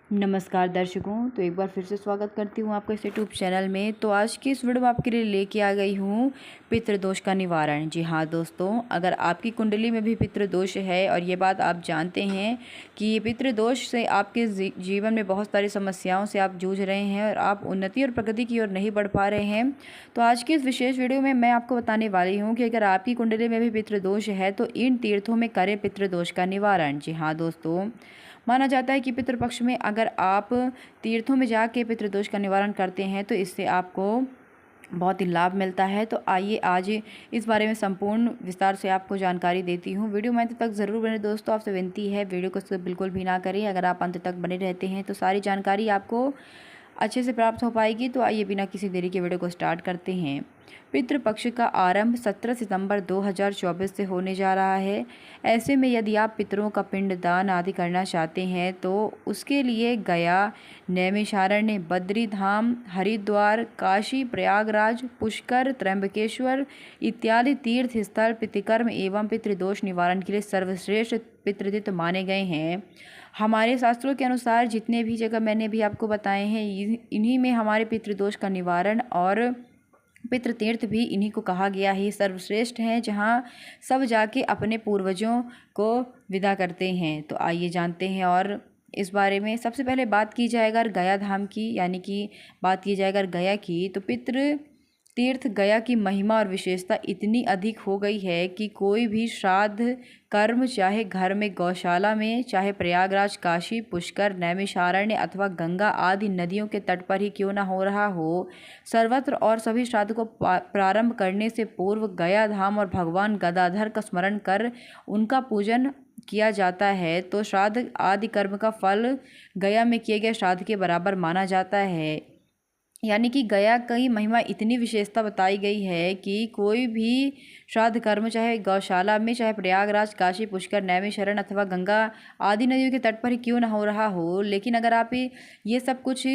नमस्कार दर्शकों, तो एक बार फिर से स्वागत करती हूँ आपको इस यूट्यूब चैनल में। तो आज की इस वीडियो में आपके लिए लेके आ गई हूँ पितृदोष का निवारण। जी हाँ दोस्तों, अगर आपकी कुंडली में भी पितृदोष है और ये बात आप जानते हैं कि ये पितृदोष से आपके जीवन में बहुत सारी समस्याओं से आप जूझ रहे हैं और आप उन्नति और प्रगति की ओर नहीं बढ़ पा रहे हैं, तो आज की इस विशेष वीडियो में मैं आपको बताने वाली हूँ कि अगर आपकी कुंडली में भी पितृदोष है तो इन तीर्थों में करें पितृदोष का निवारण। जी हाँ दोस्तों, माना जाता है कि पितृपक्ष में अगर आप तीर्थों में जाके पितृदोष का निवारण करते हैं तो इससे आपको बहुत ही लाभ मिलता है। तो आइए आज इस बारे में संपूर्ण विस्तार से आपको जानकारी देती हूँ। वीडियो में अंत तक ज़रूर बने दोस्तों, आपसे विनती है वीडियो को स्किप बिल्कुल भी ना करें। अगर आप अंत तक बने रहते हैं तो सारी जानकारी आपको अच्छे से प्राप्त हो पाएगी। तो आइए बिना किसी देरी के वीडियो को स्टार्ट करते हैं। पितृपक्ष का आरंभ 17 सितंबर 2024 से होने जा रहा है। ऐसे में यदि आप पितरों का पिंडदान आदि करना चाहते हैं तो उसके लिए गया, नैमिषारण्य, बद्रीधाम, हरिद्वार, काशी, प्रयागराज, पुष्कर, त्र्यंबकेश्वर इत्यादि तीर्थ स्थल पितृकर्म एवं पितृदोष निवारण के लिए सर्वश्रेष्ठ पितृतीर्थ माने गए हैं। हमारे शास्त्रों के अनुसार जितने भी जगह मैंने भी आपको बताए हैं इन्हीं में हमारे पितृदोष का निवारण और पितृतीर्थ भी इन्हीं को कहा गया है, सर्वश्रेष्ठ हैं, जहाँ सब जाके अपने पूर्वजों को विदा करते हैं। तो आइए जानते हैं और इस बारे में सबसे पहले बात की जाए अगर गया धाम की, यानी कि बात की जाए अगर गया की, तो पितृ तीर्थ गया की महिमा और विशेषता इतनी अधिक हो गई है कि कोई भी श्राद्ध कर्म चाहे घर में, गौशाला में, चाहे प्रयागराज, काशी, पुष्कर, नैमिषारण्य अथवा गंगा आदि नदियों के तट पर ही क्यों ना हो रहा हो, सर्वत्र और सभी श्राद्ध को प्रारंभ करने से पूर्व गया धाम और भगवान गदाधर का स्मरण कर उनका पूजन किया जाता है तो श्राद्ध आदि कर्म का फल गया में किए गए श्राद्ध के बराबर माना जाता है। यानी कि गया की महिमा इतनी विशेषता बताई गई है कि कोई भी श्राद्ध कर्म चाहे गौशाला में, चाहे प्रयागराज, काशी, पुष्कर, नैमिषारण्य अथवा गंगा आदि नदियों के तट पर ही क्यों ना हो रहा हो, लेकिन अगर आप ये सब कुछ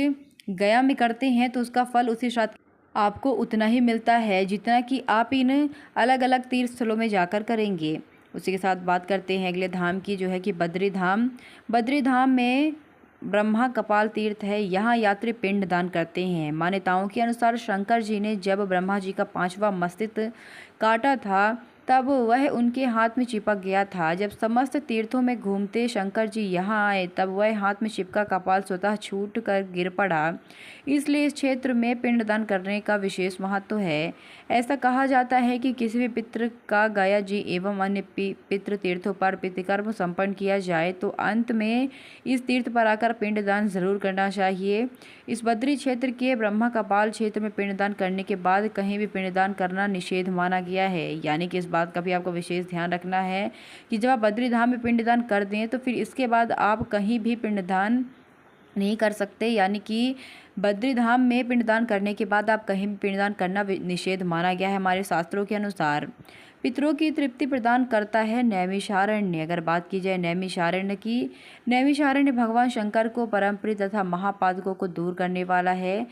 गया में करते हैं तो उसका फल उसी श्राद्ध आपको उतना ही मिलता है जितना कि आप इन अलग अलग तीर्थ स्थलों में जाकर करेंगे। उसी के साथ बात करते हैं अगले धाम की, जो है कि बद्रीधाम। बद्रीधाम में ब्रह्मा कपाल तीर्थ है। यहाँ यात्री पिंड दान करते हैं। मान्यताओं के अनुसार शंकर जी ने जब ब्रह्मा जी का 5वां मस्तिष्क काटा था तब वह उनके हाथ में चिपक गया था। जब समस्त तीर्थों में घूमते शंकर जी यहाँ आए तब वह हाथ में चिपका कपाल स्वतः छूट कर गिर पड़ा। इसलिए इस क्षेत्र में पिंडदान करने का विशेष महत्व है। ऐसा कहा जाता है कि किसी भी पितृ का गया जी एवं अन्य पितृ तीर्थों पर पितृकर्म संपन्न किया जाए तो अंत में इस तीर्थ पर आकर पिंडदान जरूर करना चाहिए। इस बद्री क्षेत्र के ब्रह्मा कपाल क्षेत्र में पिंडदान करने के बाद कहीं भी पिंडदान करना निषेध माना गया है। यानी कि इस बात का भी आपको विशेष ध्यान रखना है कि जब आप बद्री धाम में पिंडदान कर दें तो फिर इसके बाद आप कहीं भी पिंडदान नहीं कर सकते। यानी कि बद्री धाम में पिंडदान करने के बाद आप कहीं भी पिंडदान करना निषेध माना गया है हमारे शास्त्रों के अनुसार। पितरों की तृप्ति प्रदान करता है नैमिषारण्य। अगर बात की जाए नैमिषारण्य की, नैमिषारण्य भगवान शंकर को परमप्रिय तथा महापातकों को दूर करने वाला है।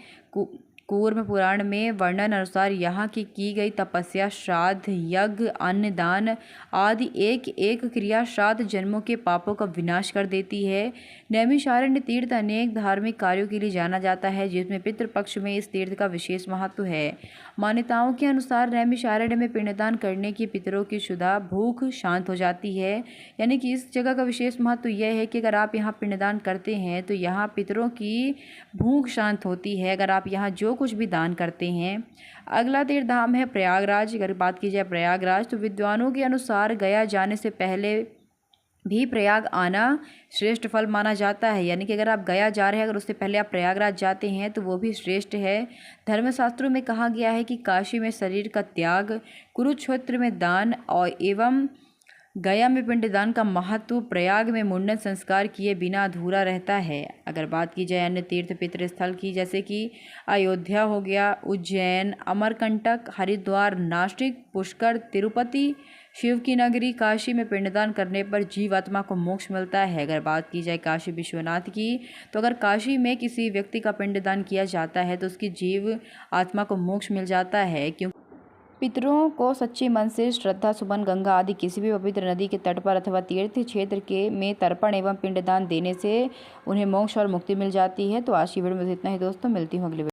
कूर्म पुराण में वर्णन अनुसार यहाँ की गई तपस्या, श्राद्ध, यज्ञ, अन्नदान आदि एक एक क्रिया श्राद्ध जन्मों के पापों का विनाश कर देती है। नैमिषारण्य तीर्थ अनेक धार्मिक कार्यों के लिए जाना जाता है जिसमें पितृपक्ष में इस तीर्थ का विशेष महत्व है। मान्यताओं के अनुसार नैमिषारण्य में पिंडदान करने की पितरों की क्षुधा भूख शांत हो जाती है। यानी कि इस जगह का विशेष महत्व यह है कि अगर आप यहाँ पिंडदान करते हैं तो यहाँ पितरों की भूख शांत होती है अगर आप यहाँ जो कुछ भी दान करते हैं। अगला तीर्थ धाम है प्रयागराज। अगर बात की जाए प्रयागराज तो विद्वानों के अनुसार गया जाने से पहले भी प्रयाग आना श्रेष्ठ फल माना जाता है। यानी कि अगर आप गया जा रहे हैं, अगर उससे पहले आप प्रयागराज जाते हैं तो वो भी श्रेष्ठ है। धर्मशास्त्रों में कहा गया है कि काशी में शरीर का त्याग, कुरुक्षेत्र में दान और एवं गया में पिंडदान का महत्व प्रयाग में मुंडन संस्कार किए बिना अधूरा रहता है। अगर बात की जाए अन्य तीर्थ पितृ स्थल की, जैसे कि अयोध्या हो गया, उज्जैन, अमरकंटक, हरिद्वार, नासिक, पुष्कर, तिरुपति, शिव की नगरी काशी में पिंडदान करने पर जीवात्मा को मोक्ष मिलता है। अगर बात की जाए काशी विश्वनाथ की, तो अगर काशी में किसी व्यक्ति का पिंडदान किया जाता है तो उसकी जीव आत्मा को मोक्ष मिल जाता है, पितरों को सच्चे मन से श्रद्धा सुमन गंगा आदि किसी भी पवित्र नदी के तट पर अथवा तीर्थ क्षेत्र के में तर्पण एवं पिंडदान देने से उन्हें मोक्ष और मुक्ति मिल जाती है। तो आज की वीडियो में इतना ही दोस्तों, मिलती हूँ अगले